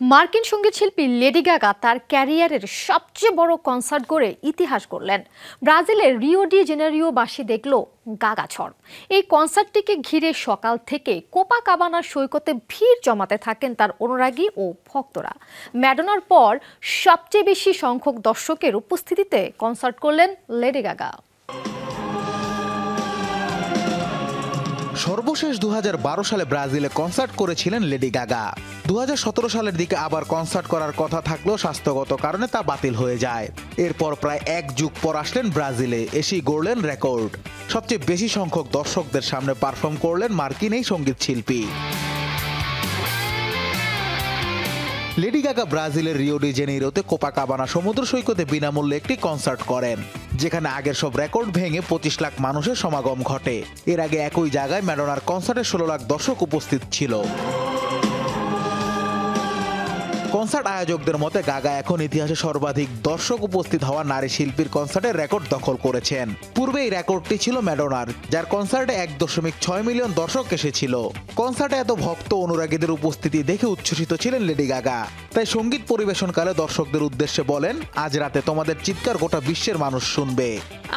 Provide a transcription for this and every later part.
মার্কিন সঙ্গীতশিল্পী lady Gaga তার ক্যারিয়ারের সবচেয়ে বড় কনসার্ট করে ইতিহাস গড়লেন। ব্রাজিলের রিও ডি জেনেরিওবাসী দেখল গাগা ঝড়। এই কনসার্টটিকে ঘিরে সকাল থেকে কোপাকাবানা সৈকতে ভিড় জমাতে থাকেন তার অনুরাগী ও ভক্তরা। ম্যাডোনার পর সবচেয়ে বেশি সংখ্যক দর্শকের উপস্থিতিতে কনসার্ট করলেন লেডি গাগা। সর্বশেষ 2012 সালে ব্রাজিলে কনসার্ট করেছিলেন লেডি গাগা। 2017 সালের দিকে আবার কনসার্ট করার কথা থাকলেও স্বাস্থ্যগত কারণে তা বাতিল হয়ে যায়। এরপর প্রায় এক যুগ পর আসলেন ব্রাজিলে, এসেই গড়লেন রেকর্ড। সবচেয়ে বেশি সংখ্যক দর্শকদের সামনে পারফর্ম করলেন মার্কিন এই সঙ্গীত শিল্পী। লেডি গাগা ব্রাজিলের রিও ডি জেনেইরোতে কোপাকাবানা সমুদ্র সৈকতে বিনামূল্যে একটি কনসার্ট করেন, যেখানে আগের সব রেকর্ড ভেঙে 25 লাখ মানুষের সমাগম ঘটে। এর আগে একই জায়গায় ম্যাডোনার কনসার্টে 16 লাখ দর্শক উপস্থিত ছিল। কনসার্ট আয়োজকদের মতে গাগা এখন ইতিহাসে সর্বাধিক দর্শক উপস্থিত হওয়া নারী শিল্পীর কনসার্টের রেকর্ড দখল করেছেন। পূর্বে এই রেকর্ডটি ছিল ম্যাডোনার, যার কনসার্টে 1.6 মিলিয়ন দর্শক এসেছিল। কনসার্টে এত ভক্ত অনুরাগীদের উপস্থিতি দেখে উচ্ছ্বসিত ছিলেন লেডি গাগা। তাই সঙ্গীত পরিবেশনকালে দর্শকদের উদ্দেশ্যে বলেন, আজ রাতে তোমাদের চিৎকার গোটা বিশ্বের মানুষ শুনবে।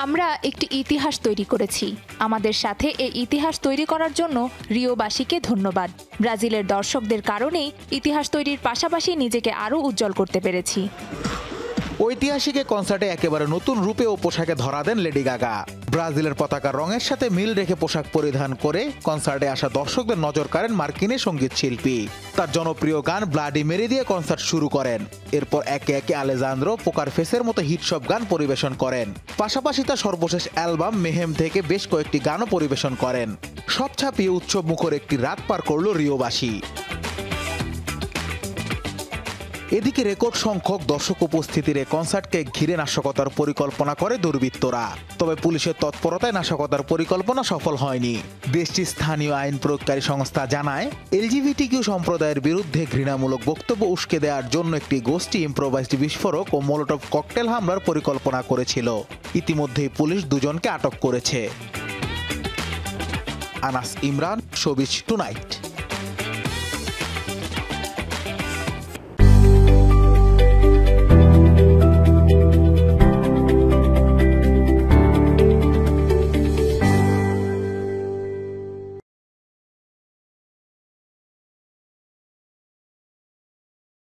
আমরা একটি ইতিহাস তৈরি করেছি। আমাদের সাথে এই ইতিহাস তৈরি করার জন্য রিওবাসীকে ধন্যবাদ। ব্রাজিলের দর্শকদের কারণেই ইতিহাস তৈরির পাশাপাশি নিজেকে আরও উজ্জ্বল করতে পেরেছি। ঐতিহাসিক কনসার্টে একেবারে নতুন রূপে ও পোশাকে ধরা দেন লেডি গাগা। ব্রাজিলের পতাকার রঙের সাথে মিল রেখে পোশাক পরিধান করে কনসার্টে আসা দর্শকদের নজর কাড়েন মার্কিনের সঙ্গীত শিল্পী। তার জনপ্রিয় গান ব্লাডি মেরি দিয়ে কনসার্ট শুরু করেন। এরপর একে একে আলেজান্দ্রো, পোকার ফেসের মতো হিট সব গান পরিবেশন করেন। পাশাপাশি তার সর্বশেষ অ্যালবাম মেহেম থেকে বেশ কয়েকটি গানও পরিবেশন করেন। সব ছাপিয়ে উৎসব মুখর একটি রাত পার করল রিওবাসী। এদিকে রেকর্ড সংখ্যক দর্শক উপস্থিতির এই কনসার্টকে ঘিরে নাশকতার পরিকল্পনা করে দুর্বৃত্তরা। তবে পুলিশের তৎপরতায় নাশকতার পরিকল্পনা সফল হয়নি। দেশটির স্থানীয় আইন প্রয়োগকারী সংস্থা জানায়, এলজিবিটিকিউ সম্প্রদায়ের বিরুদ্ধে ঘৃণামূলক বক্তব্য উস্কে দেওয়ার জন্য একটি গোষ্ঠী ইম্প্রোভাইজড বিস্ফোরক ও মোলোটভ ককটেল হামলার পরিকল্পনা করেছিল। ইতিমধ্যেই পুলিশ দুজনকে আটক করেছে। Anas Imran, showbiz tonight.